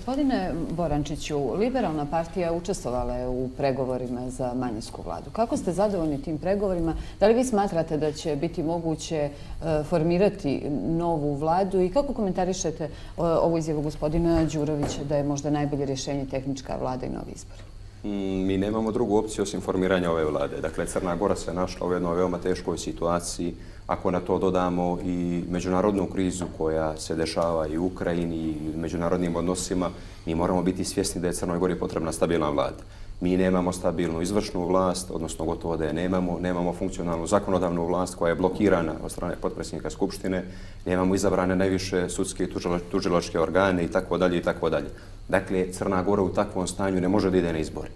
Gospodine Borančiću, Liberalna partija učestvovala je u pregovorima za manjinsku vladu. Kako ste zadovoljni tim pregovorima? Da li vi smatrate da će biti moguće formirati novu vladu i kako komentarišete ovu izjavu gospodina Đurovića da je možda najbolje rješenje tehnička vlada i novi izbori? Mi nemamo drugu opciju osim formiranja ove vlade. Dakle, Crna Gora se našla u jednoj veoma teškoj situaciji. Ako na to dodamo i međunarodnu krizu koja se dešava i u Ukrajini i u međunarodnim odnosima, mi moramo biti svjesni da je Crnoj Gori potrebna stabilna vlada. Mi nemamo stabilnu izvršnu vlast, odnosno gotovo da je nemamo. Nemamo funkcionalnu zakonodavnu vlast koja je blokirana od strane potpredsjednika Skupštine. Nemamo izabrane najviše sudske i tužilačke organe itd. itd. Dakle, Crna Gora u takvom stanju ne može da ide na izbori.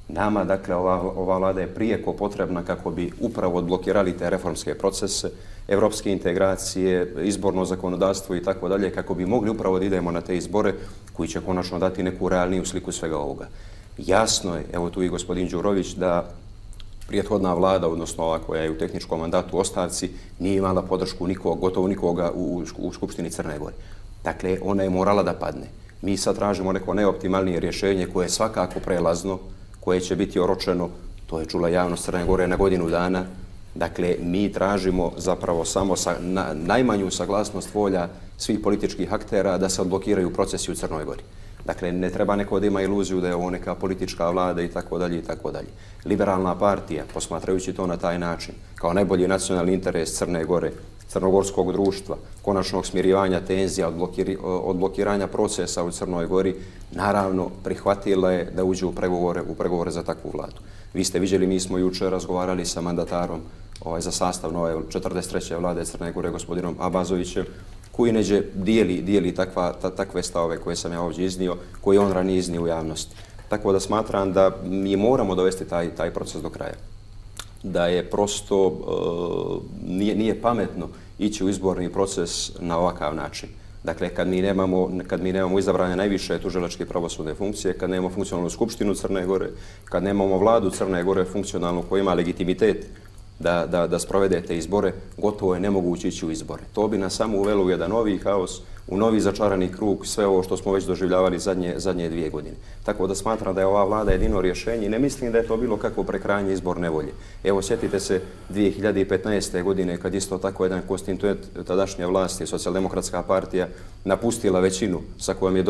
Nama, dakle, ova vlada je prijeko potrebna kako bi upravo odblokirali te reformske procese, evropske integracije, izborno zakonodavstvo i tako dalje, kako bi mogli upravo da idemo na te izbore koji će konačno dati neku realniju sliku svega ovoga. Jasno je, evo tu i gospodin Đurović, da prethodna vlada, odnosno ova koja je u tehničkom mandatu ostavci, nije imala podršku gotovo nikoga u Skupštini Crne Gore. Dakle, ona je morala da padne. Mi sad tražimo neko neoptimalnije rješenje koje je svakako prelazno, koje će biti oročeno, to je čula javnost Crne Gore na godinu dana. Dakle, mi tražimo zapravo samo najmanju saglasnost volja svih političkih aktera da se odblokiraju procesi u Crnoj Gori. Dakle, ne treba neko da ima iluziju da je ovo neka politička vlada i tako dalje i tako dalje. Liberalna partija, posmatrajući to na taj način, kao najbolji nacionalni interes Crne Gore, crnogorskog društva, konačnog smirivanja tenzija, odblokiranja procesa u Crnoj Gori, naravno prihvatila je da uđe u pregovore za takvu vladu. Vi ste vidjeli, mi smo jučer razgovarali sa mandatarom za sastav nove 43. vlade Crne Gore, gospodinom Abazovićem, koji neđe dijeli takve stavove koje sam ja ovdje iznio, koje on ranije iznio u javnosti. Tako da smatram da mi moramo dovesti taj proces do kraja. Da je prosto, nije pametno ići u izborni proces na ovakav način. Dakle, kad mi nemamo izabrane najviše tužilačke pravosudne funkcije, kad nemamo funkcionalnu skupštinu Crne Gore, kad nemamo vladu Crne Gore funkcionalnu koja ima legitimitet da sprovedete izbore, gotovo je nemoguće ići u izbore. To bi nas samo uvelo u jedan novi haos, u novi začarani krug, sve ovo što smo već doživljavali zadnje 2 godine. Tako da smatram da je ova vlada jedino rješenje i ne mislim da je to bilo kakvo prekrajanje izborne volje. Evo, sjetite se 2015. godine kad isto tako jedan konstituent tadašnje vlasti, Socijaldemokratska partija, napustila većinu sa kojom je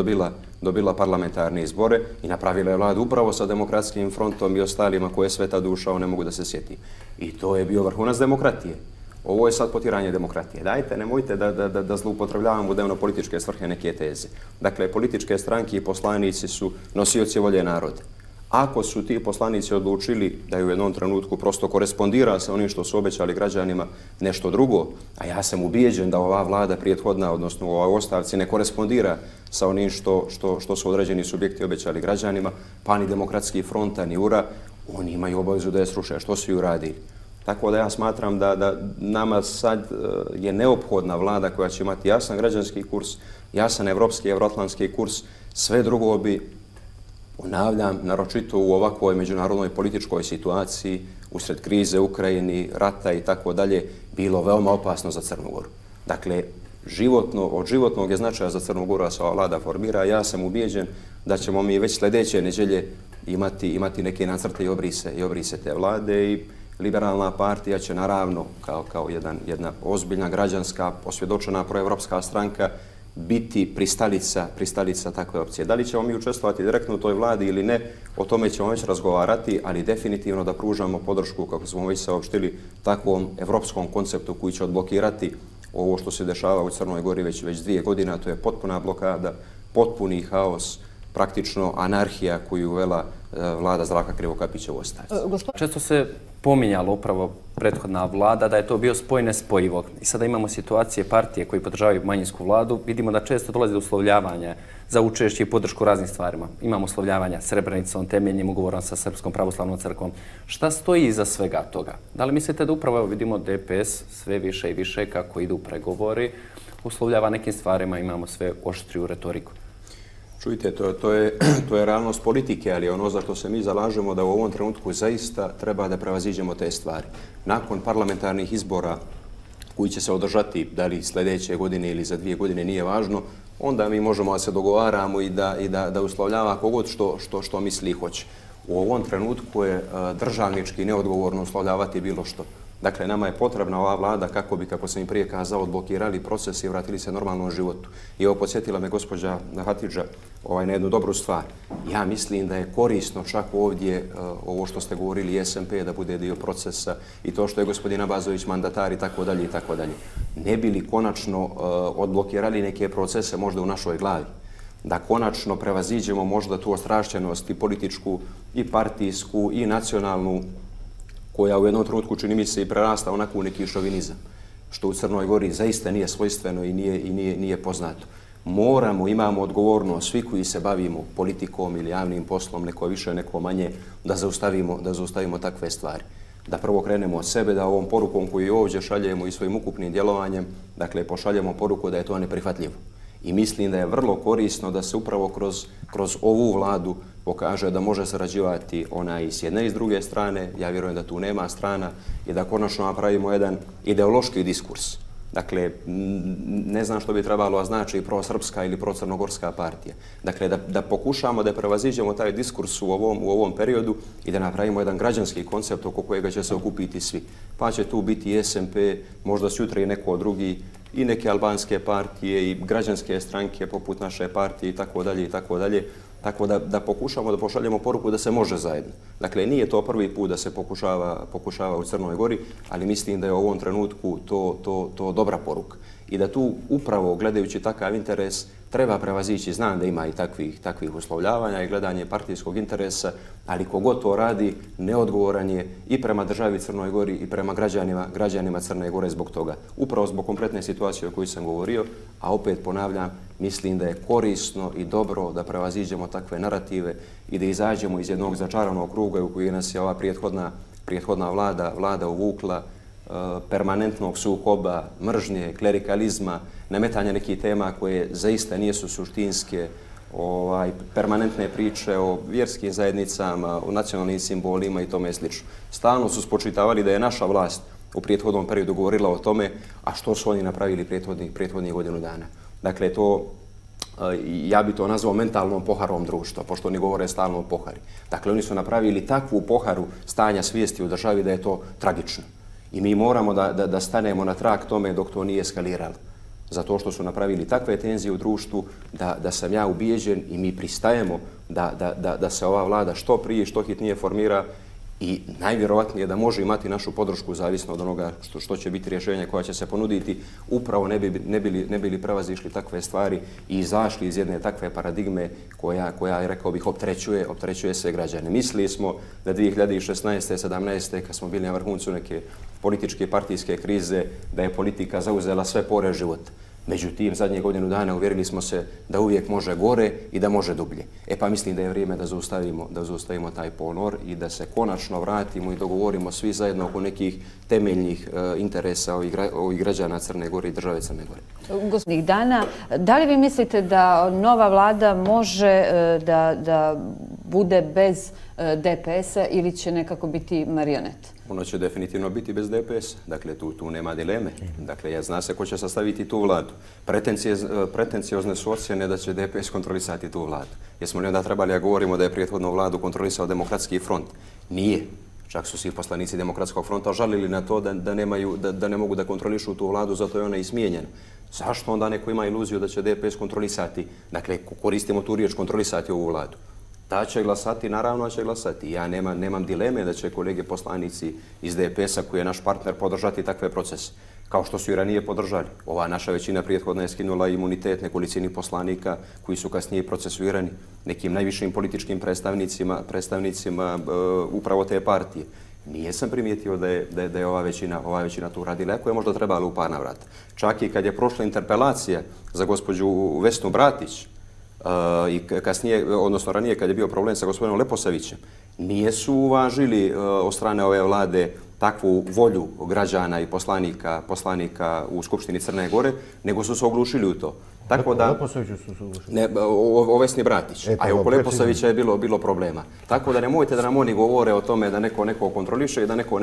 dobila parlamentarne izbore i napravila je vladu upravo sa Demokratskim frontom i ostalima koje sve tad ušao, ne mogu da se sjeti. I to je bio vrhunac demokratije. Ovo je sad potiranje demokratije. Dajte, nemojte da zloupotrebljavamo u dnevno-političke svrhe neke teze. Dakle, političke stranke i poslanici su nosioci volje naroda. Ako su ti poslanici odlučili da je u jednom trenutku prosto korespondira sa onim što su obećali građanima nešto drugo, a ja sam ubijeđen da ova vlada prethodna, odnosno u ovoj ostavci, ne korespondira sa onim što su određeni subjekti obećali građanima, pa ni Demokratski front, ni URA, oni imaju obavezu da je sruše. Što su i uradili? Tako da ja smatram da nama sad je neophodna vlada koja će imati jasan građanski kurs, jasan evropski, evroatlantski kurs. Sve drugo bi, ponavljam, naročito u ovakvoj međunarodnoj političkoj situaciji, usred krize u Ukrajini, rata i tako dalje, bilo veoma opasno za Crnu Goru. Dakle, od životnog je značaja za Crnu Goru da se ova vlada formira. Ja sam ubijeđen da ćemo mi već sljedeće nedjelje imati neke nacrte i obrise te vlade i Liberalna partija će naravno kao jedna ozbiljna građanska, osvjedočena proevropska stranka biti pristalica takve opcije. Da li ćemo mi učestvovati direktno u toj vladi ili ne, o tome ćemo već razgovarati, ali definitivno da pružamo podršku, kako smo već saopštili, takvom evropskom konceptu koji će odblokirati ovo što se dešava u Crnoj Gori već 2 godine, a to je potpuna blokada, potpuni haos, praktično anarhija koju uvela vlada Zdravka Krivokapića u ostavci. Često se pominjalo upravo prethodna vlada da je to bio spoj nespojivog. I sada imamo situacije partije koji podržavaju manjinsku vladu. Vidimo da često dolazi do uslovljavanja za učešće i podršku raznim stvarima. Imamo uslovljavanja Srebrenicom, temeljnim ugovorom sa Srpskom pravoslavnom crkvom. Šta stoji iza svega toga? Da li mislite da upravo vidimo DPS sve više i više kako idu pregovori, uslovljava nekim stvarima, imamo sve oštriju retoriku? Čujte, to je realnost politike, ali ono za što se mi zalažemo da u ovom trenutku zaista treba da prevaziđemo te stvari. Nakon parlamentarnih izbora koji će se održati, da li sljedeće godine ili za 2 godine, nije važno, onda mi možemo da se dogovaramo i da uslovljava kogod što misli i hoće. U ovom trenutku je državnički neodgovorno uslovljavati bilo što. Dakle, nama je potrebna ova vlada kako bi, kako sam im prije kazao, odblokirali proces i vratili se normalnom životu. I evo, podsjetila me gospođa Hatidža na jednu dobru stvar. Ja mislim da je korisno čak ovdje ovo što ste govorili SMP da bude dio procesa i to što je gospodin Abazović mandatar i tako dalje i tako dalje. Ne bi li konačno odblokirali neke procese možda u našoj glavi? Da konačno prevaziđemo možda tu ostrašćenost i političku i partijsku i nacionalnu koja u jednom trenutku čini mi se i prerasta onako u neki šovinizam, što u Crnoj Gori zaista nije svojstveno i nije poznato. Imamo odgovornost, svi koji se bavimo politikom ili javnim poslom, neko više, neko manje, da zaustavimo takve stvari. Da prvo krenemo od sebe, da ovom porukom koju ovdje šaljemo i svojim ukupnim djelovanjem, dakle, pošaljemo poruku da je to neprihvatljivo. I mislim da je vrlo korisno da se upravo kroz ovu vladu pokaže da može sarađivati ona i s jedne i s druge strane. Ja vjerujem da tu nema strana i da konačno napravimo jedan ideološki diskurs. Dakle, ne znam što bi trebalo, a znači i prosrpska ili procrnogorska partija. Dakle, da pokušamo da prevaziđemo taj diskurs u ovom periodu i da napravimo jedan građanski koncept oko kojega će se okupiti svi. Pa će tu biti i SMP, možda sutra i neko drugi, i neke albanske partije i građanske stranke poput naše partije i tako dalje i tako dalje. Tako da pokušamo da pošaljemo poruku da se može zajedno. Dakle, nije to prvi put da se pokušava u Crnoj Gori, ali mislim da je u ovom trenutku to dobra poruka. I da tu upravo gledajući takav interes treba prevazići, znam da ima i takvih uslovljavanja i gledanje partijskog interesa, ali kogod to radi neodgovoran je i prema državi Crnoj Gori i prema građanima Crne Gore zbog toga. Upravo zbog kompletne situacije o kojoj sam govorio, a opet ponavljam, mislim da je korisno i dobro da prevaziđemo takve narative i da izađemo iz jednog začaranog kruga u koji nas je ova prethodna vlada uvukla, permanentnog sukoba, mržnje, klerikalizma, nametanja nekih tema koje zaista nisu suštinske, permanentne priče o vjerskim zajednicama, o nacionalnim simbolima i tome slično. Stalno su spočitavali da je naša vlast u prethodnom periodu govorila o tome, a što su oni napravili prethodnih godinu dana. Dakle, ja bi to nazvao mentalnom poharom društva, pošto oni govore stalno o pohari. Dakle, oni su napravili takvu poharu stanja svijesti u državi da je to tragično. I mi moramo da stanemo na trag tome dok to nije eskaliralo. Zato što su napravili takve tenzije u društvu da sam ja ubijeđen i mi pristajemo da se ova vlada što prije, što hitnije formira i najvjerovatnije da može imati našu podršku zavisno od onoga što će biti rješenje koja će se ponuditi, upravo ne bi li prevazišli takve stvari i izašli iz jedne takve paradigme koja rekao bih, opterećuje sve građane. Mislili smo da 2016. 17. kad smo bili na vrhuncu neke političke partijske krize, da je politika zauzela sve pore života. Međutim, zadnje godinu dana uvjerili smo se da uvijek može gore i da može dublje. Pa mislim da je vrijeme da zaustavimo taj ponor i da se konačno vratimo i dogovorimo svi zajedno oko nekih temeljnih interesa ovih građana Crne Gore i države Crne Gore. Gospodinih dana, da li vi mislite da nova vlada može da bude bez DPS-a ili će nekako biti marionet? Ono će definitivno biti bez DPS. Dakle, tu nema dileme. Dakle, zna se ko će sastaviti tu vladu. Pretenciozne su ocjene da će DPS kontrolisati tu vladu. Jesmo li onda trebali, govorimo da je prethodnu vladu kontrolisao Demokratski front? Nije. Čak su svi poslanici Demokratskog fronta žalili na to da ne mogu da kontrolišu tu vladu, zato je ona i smijenjena. Zašto onda neko ima iluziju da će DPS kontrolisati? Dakle, koristimo tu riječ kontrolisati ovu vladu. Da će glasati, naravno će glasati. Ja nemam dileme da će kolege poslanici iz DPS-a, koji je naš partner, podržati takve procese, kao što su i ranije podržali. Ova naša većina prethodna je skinula imunitet nekolicini poslanika koji su kasnije procesuirani nekim najvišim političkim predstavnicima upravo te partije. Nisam primijetio da je ova većina tu radila, ako je možda trebalo u par navrata. Čak i kad je prošla interpelacija za gospođu Vesnu Bratić, i kasnije, odnosno ranije kad je bio problem sa gospodinom Leposavićem, nisu uvažili od strane ove vlade takvu volju građana i poslanika u Skupštini Crne Gore, nego su se oglušili u to. Tako da, Leposaviću su se oglušili? Ne, o Vesni Bratić, a oko Leposavića je bilo problema. Tako da nemojte da nam oni govore o tome da neko kontroliše i da neko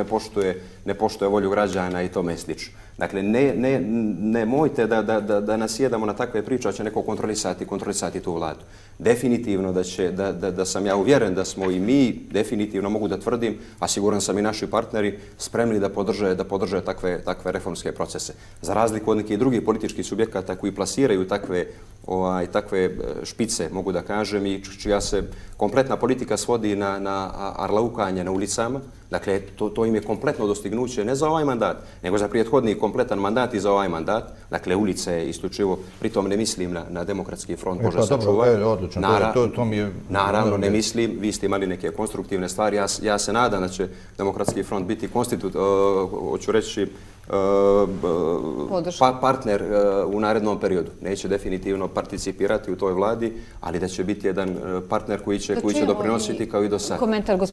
ne poštuje volju građana i tome slično. Dakle, nemojte da nasjedamo na takve priče, da će neko kontrolisati tu vladu. Definitivno da sam ja uvjeren da smo i mi, definitivno mogu da tvrdim, a siguran sam i naši partneri, spremni da podrže takve reformske procese. Za razliku od nekih drugih političkih subjekata koji plasiraju takve špice, mogu da kažem, i čija se kompletna politika svodi na arlaukanje na ulicama. Dakle, to im je kompletno dostignuće ne za ovaj mandat, nego za prethodni kompletan mandat i za ovaj mandat. Dakle, ulice je isključivo, pritom ne mislim na Demokratski front, Bože sačuvaj. Naravno, ne mislim, vi ste imali neke konstruktivne stvari. Ja se nadam da će Demokratski front biti hoću reći, partner u narednom periodu. Neće definitivno participirati u toj vladi, ali da će biti jedan partner koji će doprinositi kao i do sada. Komentar